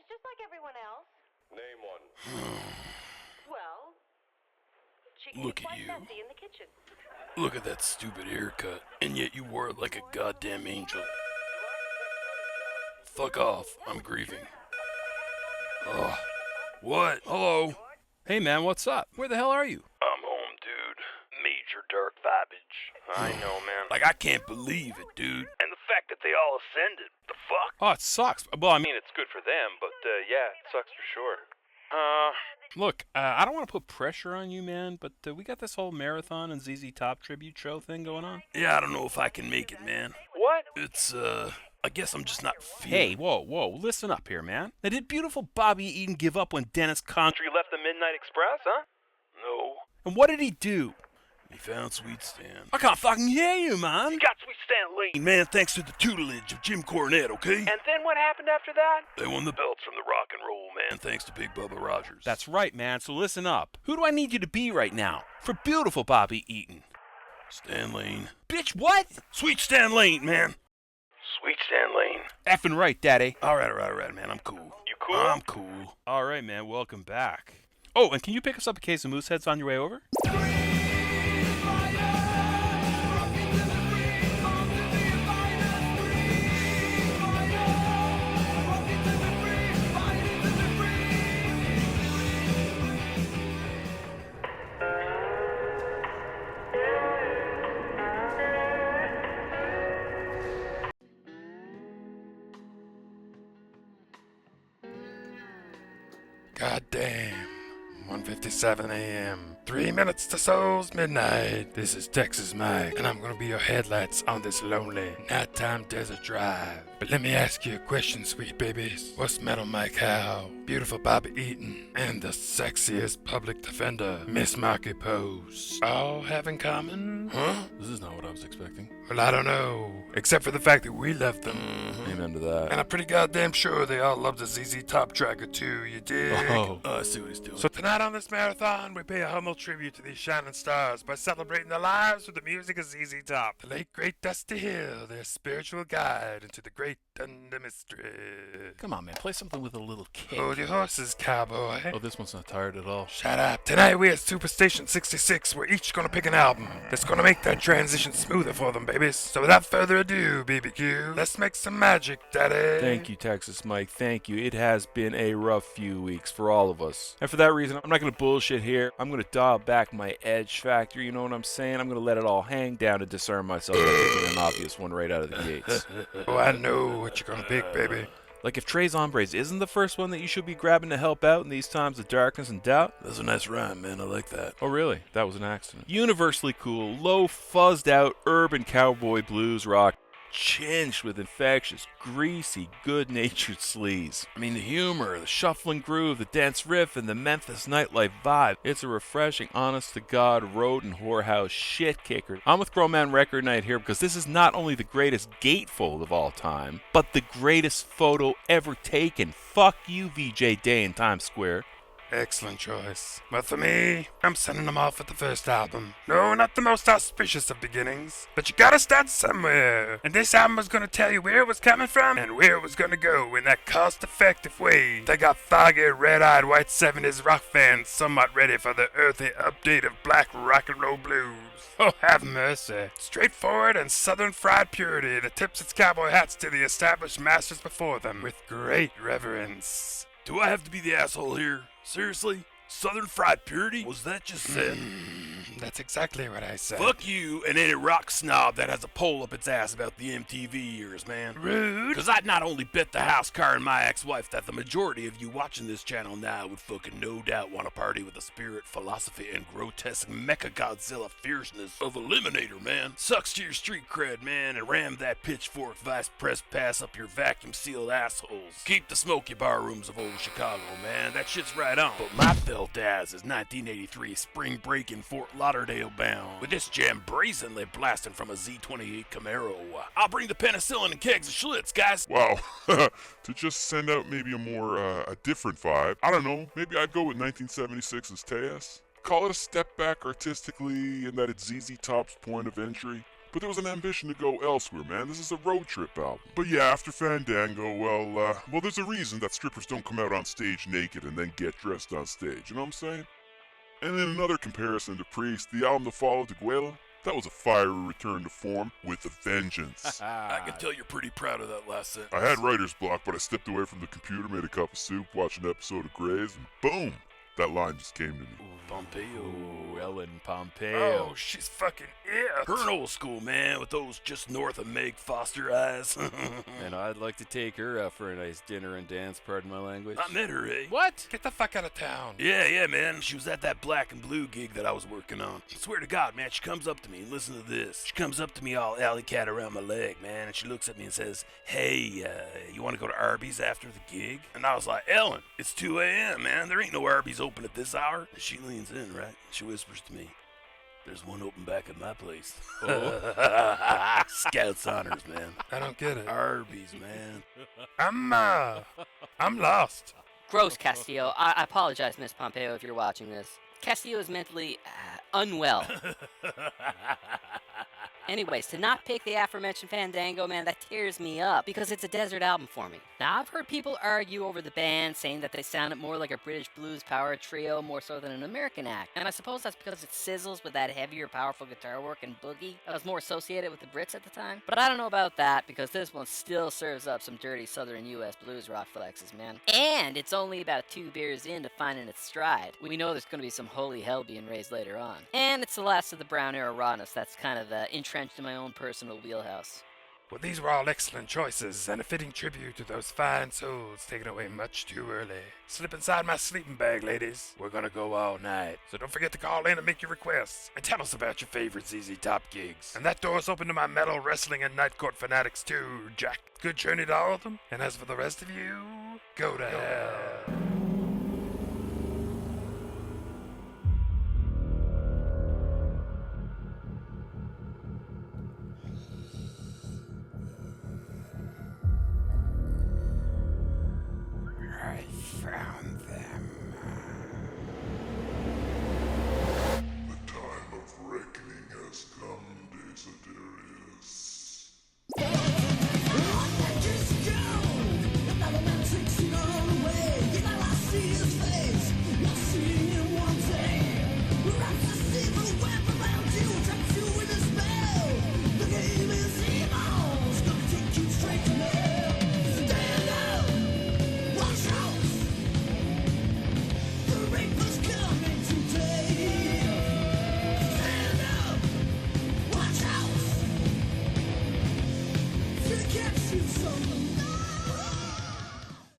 She's just like everyone else. Name one. Well, she can Look be at quite you. messy in the kitchen. Look at that stupid haircut, and yet you wore it like a goddamn angel. Fuck off, I'm grieving. Ugh. What? Hello? Hey man, what's up? Where the hell are you? I'm home, dude. Major dark vibage. I know, man. Like, I can't believe it, dude. And the fact that they all ascended. The fuck? Oh, it sucks. Well, I I mean, mean, it's good for them, but yeah, it sucks for sure. look, I don't want to put pressure on you, man, but we got this whole marathon and ZZ Top tribute show thing going on. Yeah, I don't know if I can make it, man. What? It's, I guess I'm just not feeling Hey, whoa, listen up here, man. Now, did beautiful Bobby Eaton give up when Dennis Contra... You left the Midnight Express, huh? No. And what did he do? He found Sweet Stan. I can't fucking hear you, man. You got Sweet Stan Lee. Man, thanks to the tutelage of Jim Cornette, okay? And then what happened after that? They won the belts from the rock and roll, man, thanks to Big Bubba Rogers. That's right, man, so listen up. Who do I need you to be right now for beautiful Bobby Eaton? Stan Lane. Bitch, what? Sweet Stan Lane, man. Sweet Stan Lane. Effing right, daddy. All right, man, I'm cool. You cool? I'm cool. All right, man, welcome back. Oh, and can you pick us up a case of moose heads on your way over? God damn. 1:57 a.m. 3 minutes to Soul's midnight. This is Texas Mike, and I'm gonna be your headlights on this lonely nighttime desert drive. But let me ask you a question, sweet babies. What's Metal Mike Howe, beautiful Bobby Eaton, and the sexiest public defender, Miss Marky Pose, all have in common? Huh? This is not what I was expecting. Well, I don't know. Except for the fact that we left them. Amen to that. And I'm pretty goddamn sure they all love the ZZ Top track or two, you dig? Oh. I see what he's doing. So tonight on this marathon, we pay a humble tribute to these shining stars by celebrating their lives with the music of ZZ Top. The late great Dusty Hill, their spiritual guide into the great under mystery. Come on, man. Play something with a little kick. Hold your horses, cowboy. Oh, this one's not tired at all. Shut up. Tonight we at Superstation 66, we're each gonna pick an album that's gonna make that transition smoother for them, babies. So without further ado, BBQ, let's make some magic, daddy. Thank you, Texas Mike. Thank you. It has been a rough few weeks for all of us. And for that reason, I'm not going to bullshit here. I'm going to dial back my edge factor, you know what I'm saying? I'm going to let it all hang down and discern myself by picking an obvious one right out of the gates. Oh, I know what you're gonna pick, baby. Like if Tres Hombres isn't the first one that you should be grabbing to help out in these times of darkness and doubt. That's a nice rhyme, man. I like that. Oh, really? That was an accident. Universally cool, low, fuzzed out, urban cowboy blues rock, tinged with infectious, greasy, good-natured sleaze. I mean, the humor, the shuffling groove, the dense riff, and the Memphis nightlife vibe. It's a refreshing, honest-to-God, road and whorehouse shit kicker. I'm with Grown Man Record Night here because this is not only the greatest gatefold of all time, but the greatest photo ever taken. Fuck you, VJ Day in Times Square. Excellent choice. But for me, I'm sending them off with the first album. No, not the most auspicious of beginnings, but you gotta start somewhere. And this album was gonna tell you where it was coming from and where it was gonna go in that cost-effective way. They got foggy, red-eyed white 70s rock fans somewhat ready for the earthy update of black rock and roll blues. Oh, have mercy. Straightforward and southern fried purity that tips its cowboy hats to the established masters before them with great reverence. Do I have to be the asshole here? Seriously? Southern fried purity? Was that just said? That's exactly what I said. Fuck you and any rock snob that has a pole up its ass about the MTV years, man. Rude. Because I'd not only bet the house car and my ex-wife that the majority of you watching this channel now would fucking no doubt want to party with the spirit, philosophy, and grotesque mecha Godzilla fierceness of Eliminator, man. Sucks to your street cred, man, and ram that pitchfork vice press pass up your vacuum-sealed assholes. Keep the smoky bar rooms of old Chicago, man. That shit's right on. But my felt ass is 1983 spring break in Fort Lauderdale bound, with this jam brazenly blasting from a Z28 Camaro. I'll bring the penicillin and kegs of Schlitz, guys. Wow, to just send out maybe a different vibe. I don't know, maybe I'd go with 1976's Tejas. Call it a step back artistically in that it's ZZ Top's point of entry. but there was an ambition to go elsewhere, man. This is a road trip album. But yeah, after Fandango, well, there's a reason that strippers don't come out on stage naked and then get dressed on stage, you know what I'm saying? And in another comparison to Priest, the album that followed, Tequila, that was a fiery return to form with a vengeance. I can tell you're pretty proud of that last sentence. I had writer's block, but I stepped away from the computer, made a cup of soup, watched an episode of Grey's, and boom! That line just came to me. Pompeo. Ooh, Ellen Pompeo. Oh, she's fucking it. Her an old school, man, with those just north of Meg Foster eyes. And I'd like to take her out for a nice dinner and dance, pardon my language. I met her, eh? What? Get the fuck out of town. Yeah, man. She was at that Black and Blue gig that I was working on. I swear to God, man, she comes up to me and listen to this. She comes up to me all alley-cat around my leg, man, and she looks at me and says, hey, you want to go to Arby's after the gig? And I was like, Ellen, it's 2 a.m., man. There ain't no Arby's open at this hour. And she leans in, right? She whispers to me, there's one open back at my place. Oh. Scouts honors, man. I don't get it. Arby's, man. I'm lost. Gross, Castillo. I apologize, Miss Pompeo, if you're watching this. Castillo is mentally unwell. Anyways, to not pick the aforementioned Fandango, man, that tears me up because it's a desert album for me. Now, I've heard people argue over the band, saying that they sounded more like a British blues power trio more so than an American act. And I suppose that's because it sizzles with that heavier, powerful guitar work and boogie that was more associated with the Brits at the time. But I don't know about that because this one still serves up some dirty southern US blues rock flexes, man. And it's only about 2 beers in to finding its stride. We know there's going to be some holy hell being raised later on. And it's the last of the brown era rawness that's kind of entrenched in my own personal wheelhouse. Well, these were all excellent choices and a fitting tribute to those fine souls taken away much too early. Slip inside my sleeping bag, ladies. We're gonna go all night. So don't forget to call in and make your requests. And tell us about your favorite ZZ Top gigs. And that door's open to my metal, wrestling, and night court fanatics too, Jack. Good journey to all of them. And as for the rest of you, go to hell. I found